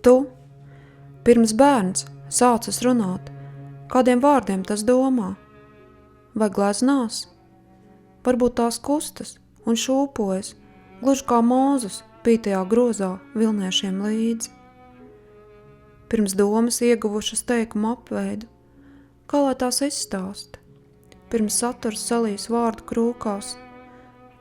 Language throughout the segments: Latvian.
Tu, pirms bērns sācis runāt, kādiem vārdiem tas domā? Vai gleznās? Varbūt tās kustas un šūpojas, gluži kā Mūzus pītajā grozā vilniešiem līdzi. Pirms domas ieguvušas teikumu apveidu, kā lai tās izstāsta? Pirms saturs salīs vārdu krūkās,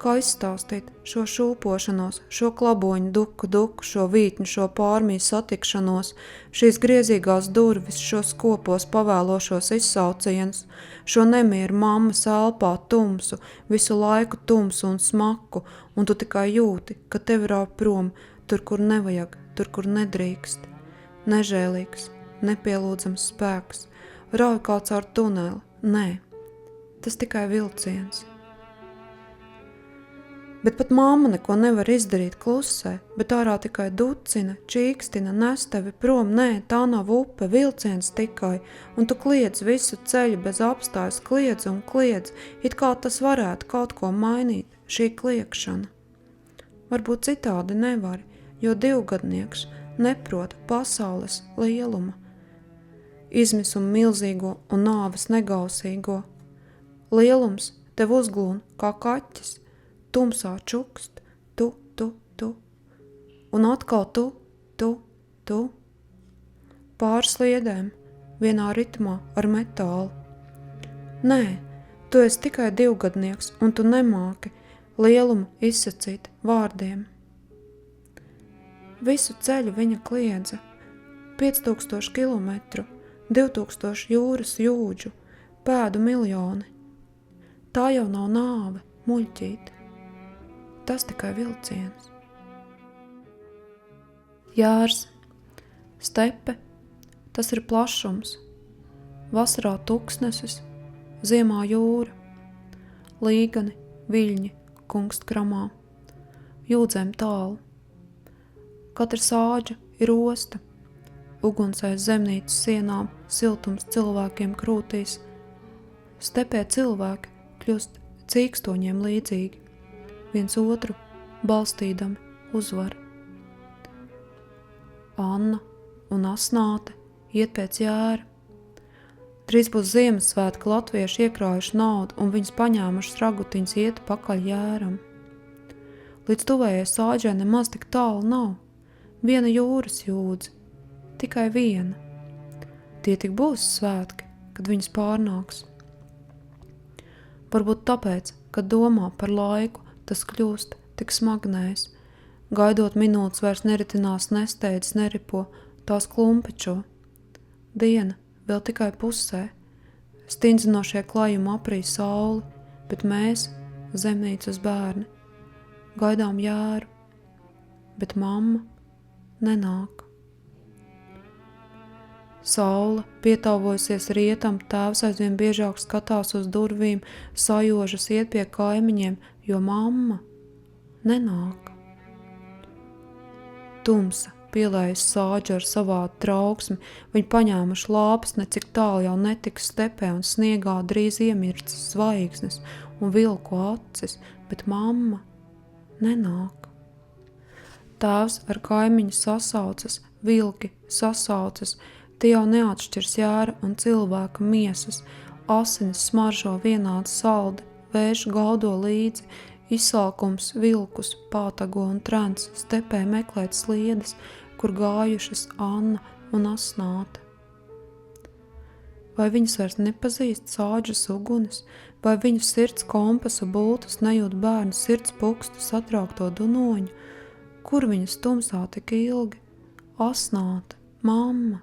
kā izstāstīt šo šūpošanos, šo klaboņu duku, šo vītņu, šo pārmiju satikšanos, šīs griezīgās durvis, šo skopos pavēlošos izsaucienus, šo nemieru mammas elpā tumsu, visu laiku tumsu un smaku, un tu tikai jūti, ka tev rauj prom, tur, kur nevajag, tur, kur nedrīkst. Nežēlīgs, nepielūdzams spēks, rauj kā caur tuneli, nē, tas tikai vilciens. Bet pat mamma neko nevar izdarīt klusē, bet ārā tikai ducina, čīkstina, nes tevi prom, nē, tā nav upe, vilciens tikai, un tu kliedz visu ceļu bez apstājas, kliedz un kliedz, it kā tas varētu kaut ko mainīt, šī kliekšana. Varbūt citādi nevari, jo divgadnieks neprot pasaules lieluma, izmisumu milzīgo un nāves negausīgo. Lielums tev uzglūn kā kaķis, tumsā čukst, tu, un atkal tu, pār sliedēm, vienā ritmā ar metālu. Nē, tu esi tikai divgadnieks, un tu nemāki lielumu izsacīt vārdiem. Visu ceļu viņa kliedza, 5000 kilometru, 2000 jūras jūdžu, pēdu miljoni. Tā jau nav nāve, muļķīt. Tas tikai vilciens. Jārs, stepe, tas ir plašums, vasarā tuksnesis, ziemā jūra, līgani, viļņi, kungst kramā, jūdzēm tālu. Katra sāģa ir osta, uguns aiz zemnīcas sienām, siltums cilvēkiem krūtīs. Stepē cilvēki kļūst cīkstoņiem līdzīgi, viens otru balstīdami uzvar. Anna un Asnāte iet pēc Jāra. Drīz būs Ziemassvētki, latvieši iekrājuši naudu un viņas paņēmušas ragutiņas iet pakaļ Jāram. Līdz tuvējai sāģai nemaz tik tālu nav. Viena jūras jūdze, tikai viena. Tie tik būs svētki, kad viņas pārnāks. Varbūt tāpēc, kad domā par laiku, tas kļūst tik smagnējs. Gaidot minūtes vairs neritinās, nesteidz, neripo, tās klumpečo. Diena vēl tikai pusē. Stindzinošie klājumi aprī sauli, bet mēs, zemnīcas bērni, gaidām Jāru, bet mamma nenāk. Saule pietāvojusies rietam, tēvs aizvien biežāk skatās uz durvīm, sajožas iet pie kaimiņiem, jo mamma nenāk. Tumsa pielējas sāģi ar savādu trauksmi, viņi paņēmuši lāpas, necik tālu jau netiks stepē un sniegā drīz iemircis zvaigznes un vilku acis, bet mamma nenāk. Tēvs ar kaimiņu sasaucas, vilki sasaucas, tie jau neatšķirs Jāra un cilvēka miesas, asinis smaržo vienādi saldi, vējš gaudo līdzi, izsalkums vilkus, pātago un trens, stepē meklēt sliedes, kur gājušas Anna un Asnāte. Vai viņas vairs nepazīst sāģas ugunis, vai viņu sirds kompasa bultus nejūt bērnu sirds pukstu satraukto dunoņu, kur viņas tumsā tik ilgi? Asnāte, mamma.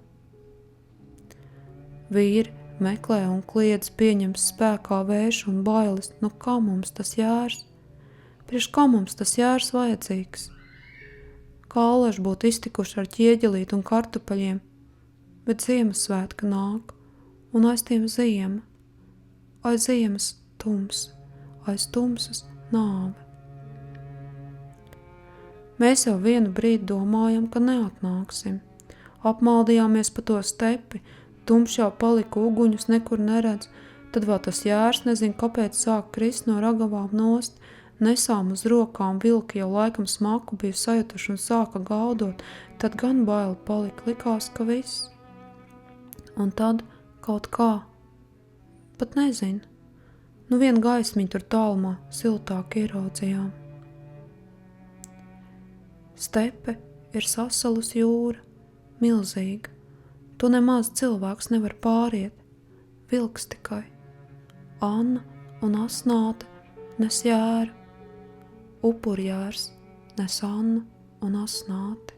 Vīri meklē un kliedz, pieņems spēkā vējš un bailes, nu kā mums tas Jārs? Priekš kā mums tas Jārs vajadzīgs? Kālaši būtu iztikuši ar ķieģelīti un kartupeļiem, bet Ziemassvētka nāk, un aiz tiem ziema, aiz ziemas tums, aiz tumsas nāve. Mēs jau vienu brīdi domājam, ka neatnāksim. Apmaldījāmies pa to stepi, tumšs jau palika uguņus, nekur neredz, tad vēl tas Jārs nezin, kāpēc sāk krist no ragavām nost, nesām uz rokām, vilki jau laikam smaku bija sajutuši un sāka gaudot, tad gan baili palika, likās, ka viss. Un tad kaut kā, pat nezinu, nu vien gaismiņu tur tālumā siltāk ieraudzījām. Stepe ir sasalus jūra, milzīga, tu nemaz cilvēks nevar pāriet, vilks tikai. Anna un Asnāte nes Jēru, upurjērs nes Annu un Asnāti.